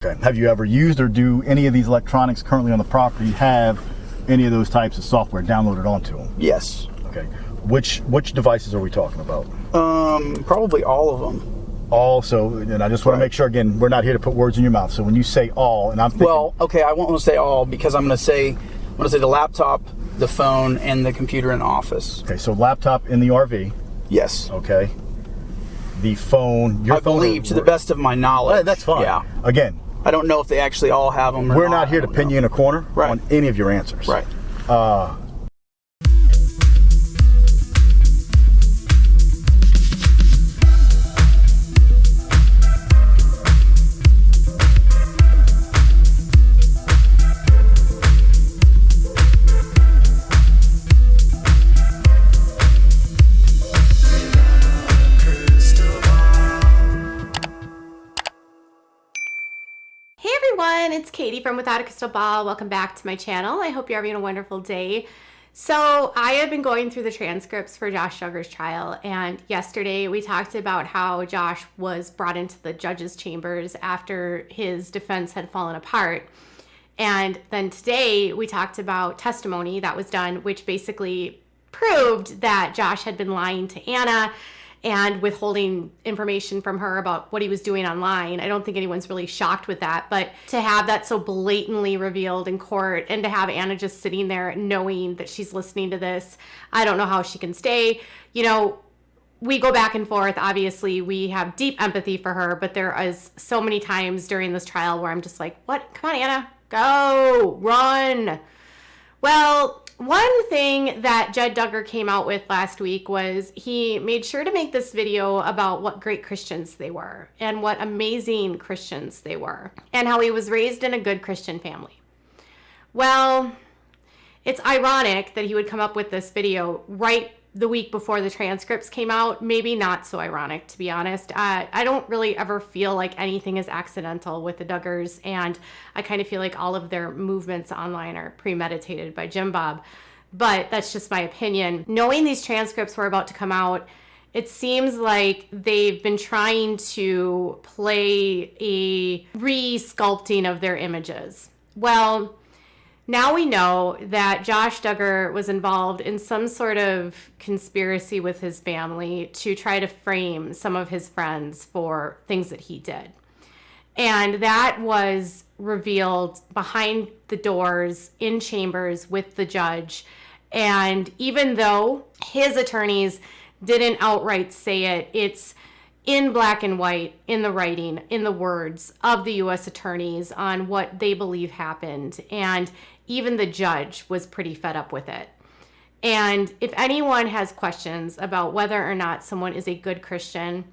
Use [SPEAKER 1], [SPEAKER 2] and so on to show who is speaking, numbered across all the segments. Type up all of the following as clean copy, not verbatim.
[SPEAKER 1] Okay. Have you ever used or do any of these electronics currently on the property have any of those types of software downloaded onto them?
[SPEAKER 2] Yes.
[SPEAKER 1] Okay. Which devices are we talking about?
[SPEAKER 2] Probably all of them.
[SPEAKER 1] All, so, and I just want to make sure, again, we're not here to put words in your mouth. So when you say all, and I'm thinking...
[SPEAKER 2] Well, okay, I won't want to say all because I'm going to say the laptop, the phone, and the computer in the office.
[SPEAKER 1] Okay, so laptop in the RV.
[SPEAKER 2] Yes.
[SPEAKER 1] Okay. The phone, your
[SPEAKER 2] I
[SPEAKER 1] phone...
[SPEAKER 2] believe, to the best of my knowledge.
[SPEAKER 1] That's fine.
[SPEAKER 2] Yeah.
[SPEAKER 1] Again...
[SPEAKER 2] I don't know if they actually all have them or
[SPEAKER 1] we're not here to pin you in a corner on any of your answers.
[SPEAKER 2] Right.
[SPEAKER 3] It's Katie from Without a Crystal Ball. Welcome back to my channel. I hope you're having a wonderful day. So I have been going through the transcripts for Josh Duggar's trial, and yesterday we talked about how Josh was brought into the judge's chambers after his defense had fallen apart. And then today we talked about testimony that was done, which basically proved that Josh had been lying to Anna and withholding information from her about what he was doing online. I don't think anyone's really shocked with that, but to have that so blatantly revealed in court and to have Anna just sitting there knowing that she's listening to this, I don't know how she can stay. You know, we go back and forth. Obviously, we have deep empathy for her, but there is so many times during this trial where I'm just like, what? Come on, Anna, go, run. Well, one thing that Jed Duggar came out with last week was he made sure to make this video about what great Christians they were and what amazing Christians they were and how he was raised in a good Christian family. Well, it's ironic that he would come up with this video right the week before the transcripts came out. Maybe not so ironic, to be honest. I don't really ever feel like anything is accidental with the Duggars, and I kind of feel like all of their movements online are premeditated by Jim Bob, but that's just my opinion. Knowing these transcripts were about to come out, it seems like they've been trying to play a re-sculpting of their images. Well, now we know that Josh Duggar was involved in some sort of conspiracy with his family to try to frame some of his friends for things that he did. And that was revealed behind the doors in chambers with the judge. And even though his attorneys didn't outright say it, it's in black and white, in the writing, in the words of the U.S. attorneys on what they believe happened. And even the judge was pretty fed up with it. And if anyone has questions about whether or not someone is a good Christian,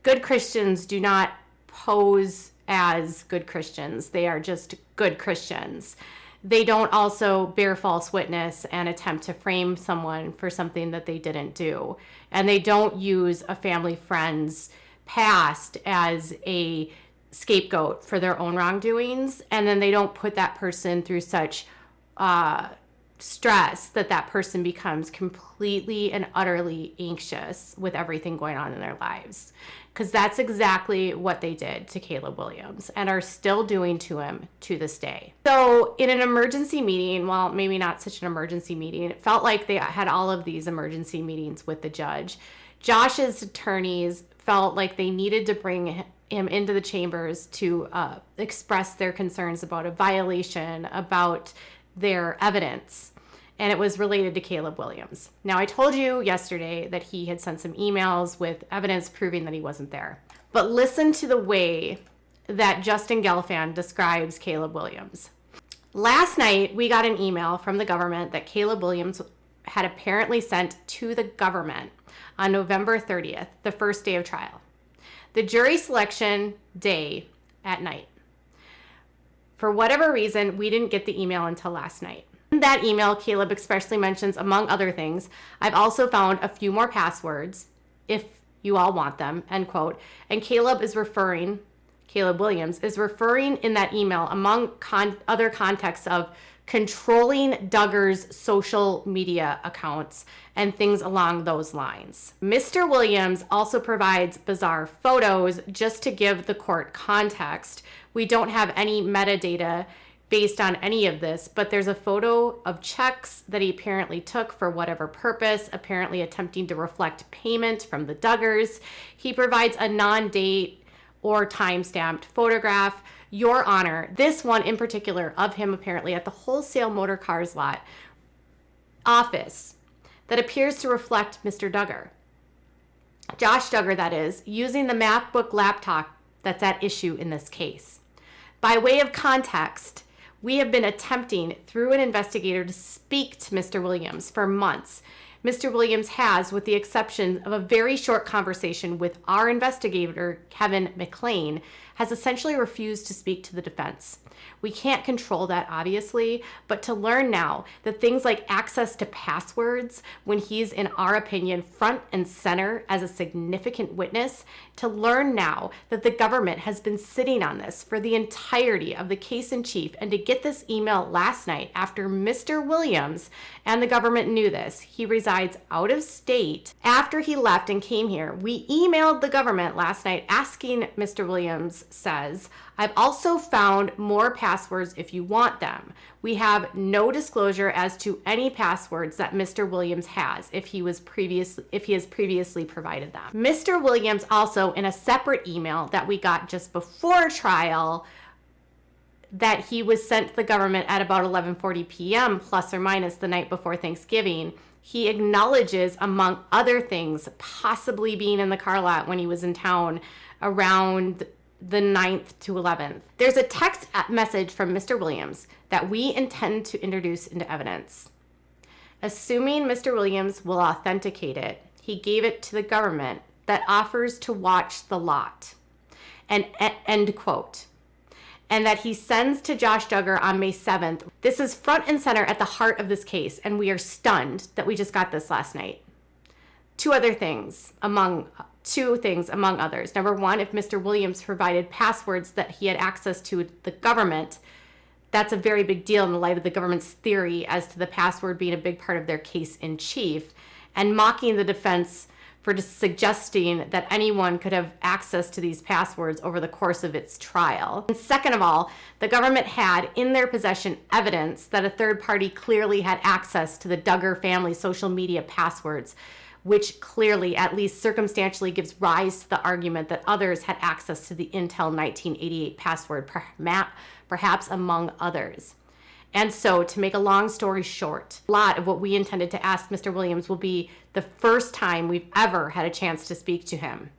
[SPEAKER 3] good Christians do not pose as good Christians. They are just good Christians. They don't also bear false witness and attempt to frame someone for something that they didn't do. And they don't use a family friend's past as a scapegoat for their own wrongdoings, and then they don't put that person through such stress that that person becomes completely and utterly anxious with everything going on in their lives. Because that's exactly what they did to Caleb Williams and are still doing to him to this day. So in an emergency meeting, well, maybe not such an emergency meeting, it felt like they had all of these emergency meetings with the judge. Josh's attorneys felt like they needed to bring him into the chambers to express their concerns about a violation, about their evidence, and it was related to Caleb Williams. Now, I told you yesterday that he had sent some emails with evidence proving that he wasn't there. But listen to the way that Justin Gelfand describes Caleb Williams. Last night, we got an email from the government that Caleb Williams had apparently sent to the government on November 30th, the first day of trial, the jury selection day at night. For whatever reason, we didn't get the email until last night. In that email, Caleb expressly mentions, among other things, I've also found a few more passwords, if you all want them, end quote. And Caleb Williams is referring in that email, among other contexts of controlling Duggar's social media accounts, and things along those lines. Mr. Williams also provides bizarre photos just to give the court context. We don't have any metadata based on any of this, but there's a photo of checks that he apparently took for whatever purpose, apparently attempting to reflect payment from the Duggars. He provides a non-date or time-stamped photograph. Your Honor, this one in particular of him apparently at the wholesale motor cars lot office that appears to reflect Mr. Duggar. Josh Duggar, that is, using the MacBook laptop that's at issue in this case. By way of context, we have been attempting through an investigator to speak to Mr. Williams for months. Mr. Williams has, with the exception of a very short conversation with our investigator, Kevin McLean, has essentially refused to speak to the defense. We can't control that, obviously, but to learn now that things like access to passwords, when he's, in our opinion, front and center as a significant witness, to learn now that the government has been sitting on this for the entirety of the case in chief, and to get this email last night after Mr. Williams and the government knew this. He resides out of state. After he left and came here, we emailed the government last night asking, Mr. Williams says, I've also found more passwords if you want them. We have no disclosure as to any passwords that Mr. Williams has if he has previously provided them. Mr. Williams also, in a separate email that we got just before trial, that he was sent to the government at about 11:40 p.m. plus or minus the night before Thanksgiving, he acknowledges, among other things, possibly being in the car lot when he was in town around the 9th to 11th. There's a text message from Mr. Williams that we intend to introduce into evidence. Assuming Mr. Williams will authenticate it, he gave it to the government that offers to watch the lot. And end quote. And that he sends to Josh Duggar on May 7th. This is front and center at the heart of this case, and we are stunned that we just got this last night. Two things among others. Number one, if Mr. Williams provided passwords that he had access to the government, that's a very big deal in the light of the government's theory as to the password being a big part of their case in chief, and mocking the defense for just suggesting that anyone could have access to these passwords over the course of its trial. And second of all, the government had in their possession evidence that a third party clearly had access to the Duggar family social media passwords, which clearly, at least circumstantially, gives rise to the argument that others had access to the Intel 1988 password, perhaps among others. And so, to make a long story short, a lot of what we intended to ask Mr. Williams will be the first time we've ever had a chance to speak to him.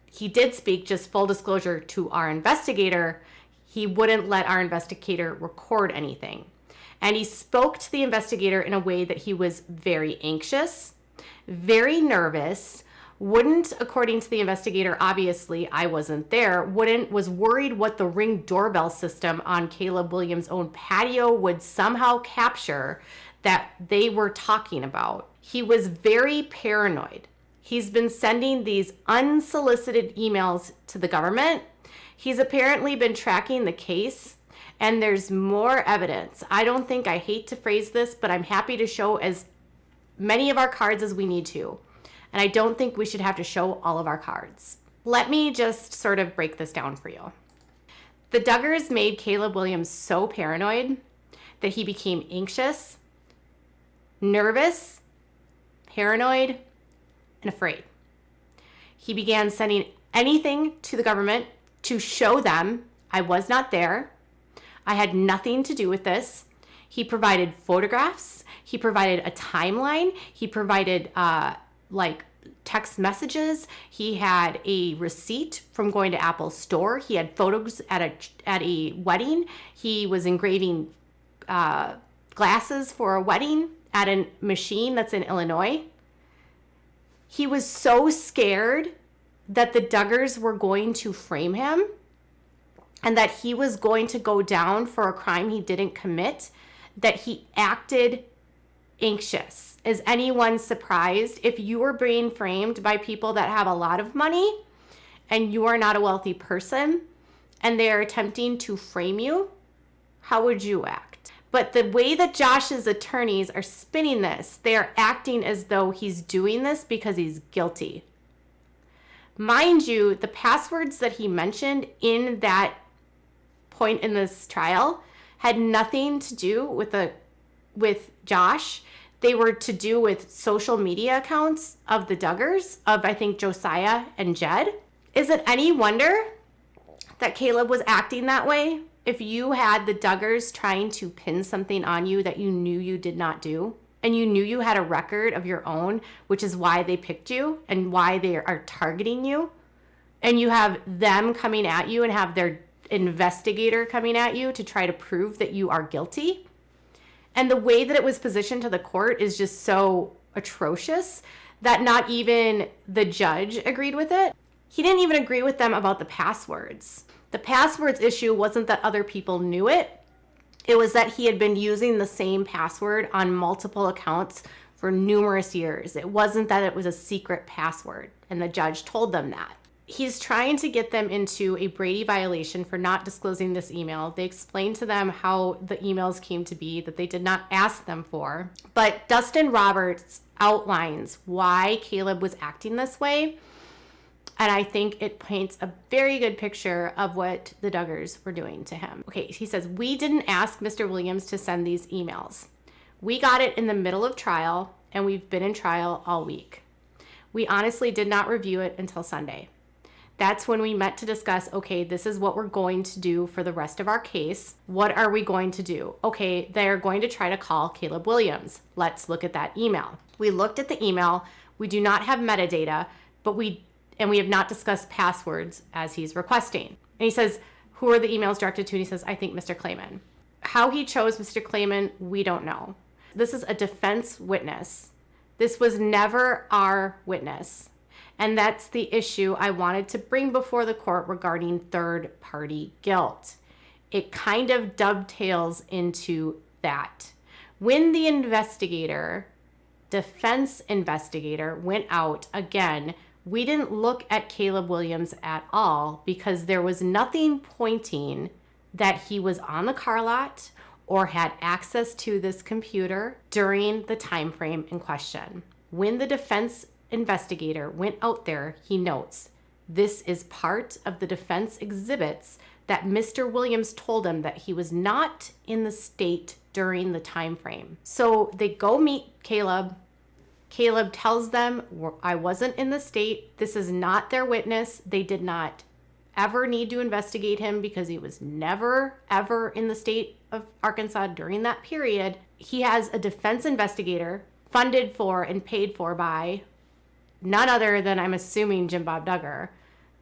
[SPEAKER 3] He did speak, just full disclosure, to our investigator. He wouldn't let our investigator record anything. And he spoke to the investigator in a way that he was very anxious, very nervous, wouldn't, according to the investigator, obviously I wasn't there, was worried what the Ring doorbell system on Caleb Williams' own patio would somehow capture that they were talking about. He was very paranoid. He's been sending these unsolicited emails to the government. He's apparently been tracking the case, and there's more evidence. I hate to phrase this, but I'm happy to show as many of our cards as we need to. And I don't think we should have to show all of our cards. Let me just sort of break this down for you. The Duggars made Caleb Williams so paranoid that he became anxious, nervous, paranoid, and afraid. He began sending anything to the government to show them I was not there. I had nothing to do with this. He provided photographs. He provided a timeline. He provided text messages. He had a receipt from going to Apple's store. He had photos at a wedding. He was engraving glasses for a wedding at a machine that's in Illinois. He was so scared that the Duggars were going to frame him and that he was going to go down for a crime he didn't commit, that he acted anxious. Is anyone surprised if you were being framed by people that have a lot of money and you are not a wealthy person and they are attempting to frame you? How would you act? But the way that Josh's attorneys are spinning this, they are acting as though he's doing this because he's guilty. Mind you, the passwords that he mentioned in that point in this trial had nothing to do with Josh. They were to do with social media accounts of the Duggars, of I think Josiah and Jed. Is it any wonder that Caleb was acting that way if you had the Duggars trying to pin something on you that you knew you did not do, and you knew you had a record of your own, which is why they picked you and why they are targeting you, and you have them coming at you and have their investigator coming at you to try to prove that you are guilty? And the way that it was positioned to the court is just so atrocious that not even the judge agreed with it. He didn't even agree with them about the passwords. The passwords issue wasn't that other people knew it. It was that he had been using the same password on multiple accounts for numerous years. It wasn't that it was a secret password, and the judge told them that. He's trying to get them into a Brady violation for not disclosing this email. They explained to them how the emails came to be, that they did not ask them for. But Dustin Roberts outlines why Caleb was acting this way, and I think it paints a very good picture of what the Duggars were doing to him. Okay, he says, we didn't ask Mr. Williams to send these emails. We got it in the middle of trial, and we've been in trial all week. We honestly did not review it until Sunday. That's when we met to discuss, okay, this is what we're going to do for the rest of our case. What are we going to do? Okay, they're going to try to call Caleb Williams. Let's look at that email. We looked at the email. We do not have metadata, but we have not discussed passwords as he's requesting. And he says, who are the emails directed to? And he says, I think Mr. Clayman. How he chose Mr. Clayman, we don't know. This is a defense witness. This was never our witness. And that's the issue I wanted to bring before the court regarding third-party guilt. It kind of dovetails into that. When the defense investigator, went out again, we didn't look at Caleb Williams at all because there was nothing pointing that he was on the car lot or had access to this computer during the time frame in question. When the defense investigator went out there, he notes, this is part of the defense exhibits that Mr. Williams told him that he was not in the state during the time frame. So they go meet Caleb. Caleb tells them, I wasn't in the state. This is not their witness. They did not ever need to investigate him because he was never, ever in the state of Arkansas during that period. He has a defense investigator funded for and paid for by none other than, I'm assuming, Bob Duggar,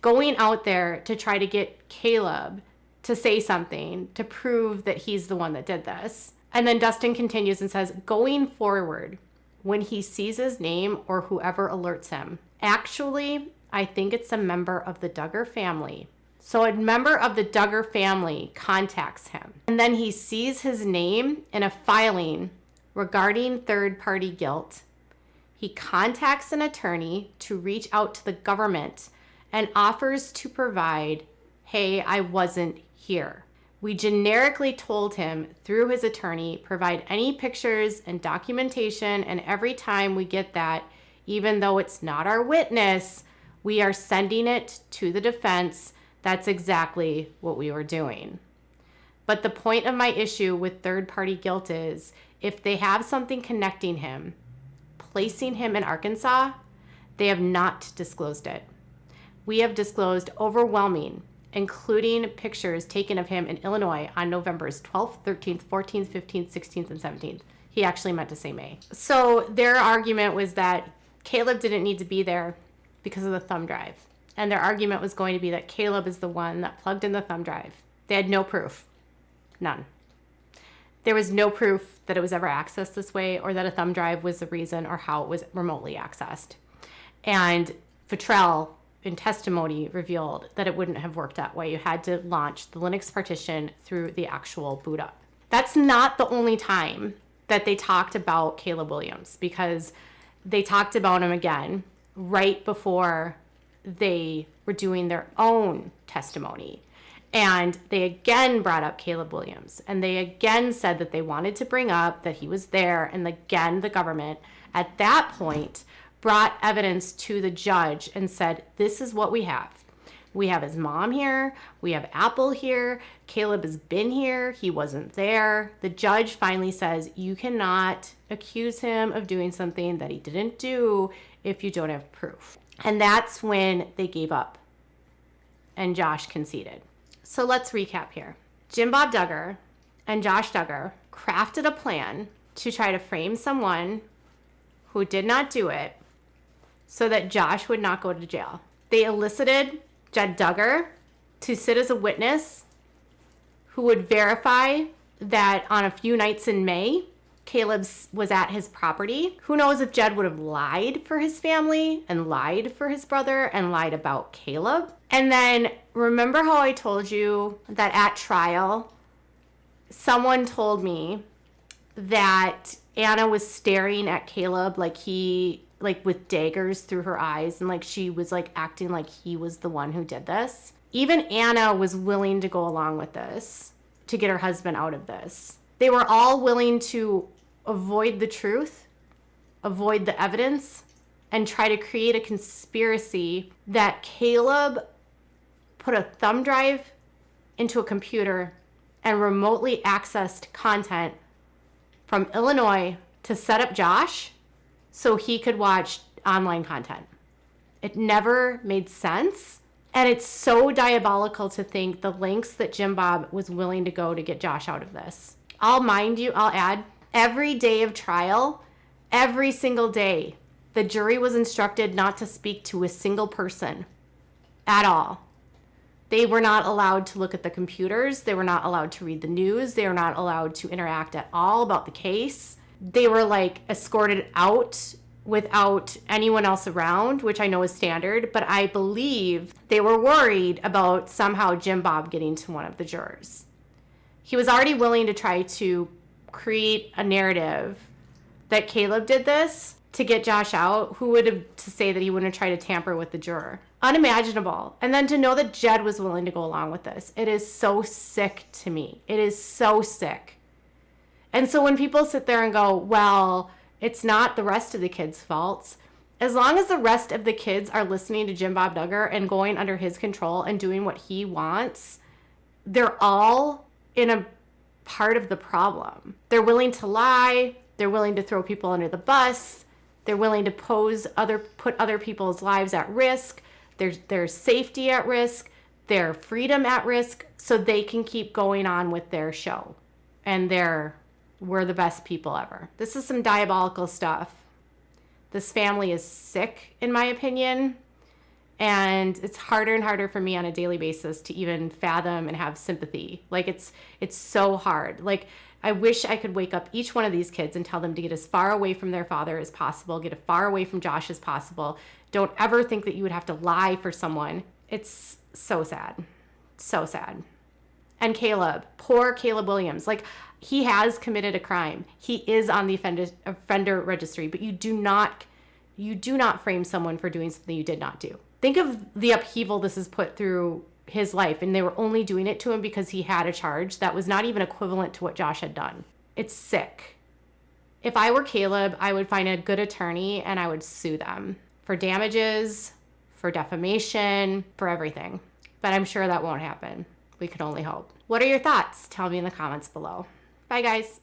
[SPEAKER 3] going out there to try to get Caleb to say something to prove that he's the one that did this. And then Dustin continues and says, going forward, when he sees his name or whoever alerts him, actually, I think it's a member of the Duggar family. So a member of the Duggar family contacts him. And then he sees his name in a filing regarding third-party guilt. He contacts an attorney to reach out to the government and offers to provide, hey, I wasn't here. We generically told him through his attorney, provide any pictures and documentation, and every time we get that, even though it's not our witness, we are sending it to the defense. That's exactly what we were doing. But the point of my issue with third-party guilt is, if they have something connecting him, placing him in Arkansas, they have not disclosed it. We have disclosed overwhelming, including pictures taken of him in Illinois on November's 12th, 13th, 14th, 15th, 16th, and 17th. He actually meant to say May. So their argument was that Caleb didn't need to be there because of the thumb drive. And their argument was going to be that Caleb is the one that plugged in the thumb drive. They had no proof. None. There was no proof that it was ever accessed this way or that a thumb drive was the reason or how it was remotely accessed. And Futrell, in testimony, revealed that it wouldn't have worked that way. You had to launch the Linux partition through the actual boot up. That's not the only time that they talked about Caleb Williams, because they talked about him again right before they were doing their own testimony. And they again brought up Caleb Williams. And they again said that they wanted to bring up that he was there. And again, the government at that point brought evidence to the judge and said, this is what we have. We have his mom here. We have Apple here. Caleb has been here. He wasn't there. The judge finally says, you cannot accuse him of doing something that he didn't do if you don't have proof. And that's when they gave up and Josh conceded. So let's recap here. Bob Duggar and Josh Duggar crafted a plan to try to frame someone who did not do it so that Josh would not go to jail. They elicited Jed Duggar to sit as a witness who would verify that on a few nights in May, Caleb was at his property. Who knows if Jed would have lied for his family and lied for his brother and lied about Caleb. And then remember how I told you that at trial, someone told me that Anna was staring at Caleb like with daggers through her eyes, and like she was like acting like he was the one who did this. Even Anna was willing to go along with this to get her husband out of this. They were all willing to avoid the truth, avoid the evidence, and try to create a conspiracy that Caleb put a thumb drive into a computer and remotely accessed content from Illinois to set up Josh so he could watch online content. It never made sense. And it's so diabolical to think the lengths that Bob was willing to go to get Josh out of this. I'll add, every day of trial, every single day, the jury was instructed not to speak to a single person at all. They were not allowed to look at the computers. They were not allowed to read the news. They were not allowed to interact at all about the case. They were like escorted out without anyone else around, which I know is standard, but I believe they were worried about somehow Bob getting to one of the jurors. He was already willing to try to create a narrative that Caleb did this to get Josh out. Who would have to say that he wouldn't try to tamper with the juror? Unimaginable. And then to know that Jed was willing to go along with this. It is so sick to me. It is so sick. And so when people sit there and go, well, it's not the rest of the kids' faults. As long as the rest of the kids are listening to Bob Duggar and going under his control and doing what he wants, they're all in a part of the problem. They're willing to lie. They're willing to throw people under the bus. They're willing to put other people's lives at risk, their safety at risk, their freedom at risk, so they can keep going on with their show. And we're the best people ever. This is some diabolical stuff. This family is sick, in my opinion. And it's harder and harder for me on a daily basis to even fathom and have sympathy. Like it's so hard. Like I wish I could wake up each one of these kids and tell them to get as far away from their father as possible, get as far away from Josh as possible. Don't ever think that you would have to lie for someone. It's so sad. So sad. And Caleb, poor Caleb Williams, like he has committed a crime. He is on the offender registry, but you do not frame someone for doing something you did not do. Think of the upheaval this has put through his life, and they were only doing it to him because he had a charge that was not even equivalent to what Josh had done. It's sick. If I were Caleb, I would find a good attorney and I would sue them for damages, for defamation, for everything. But I'm sure that won't happen. We can only hope. What are your thoughts? Tell me in the comments below. Bye, guys.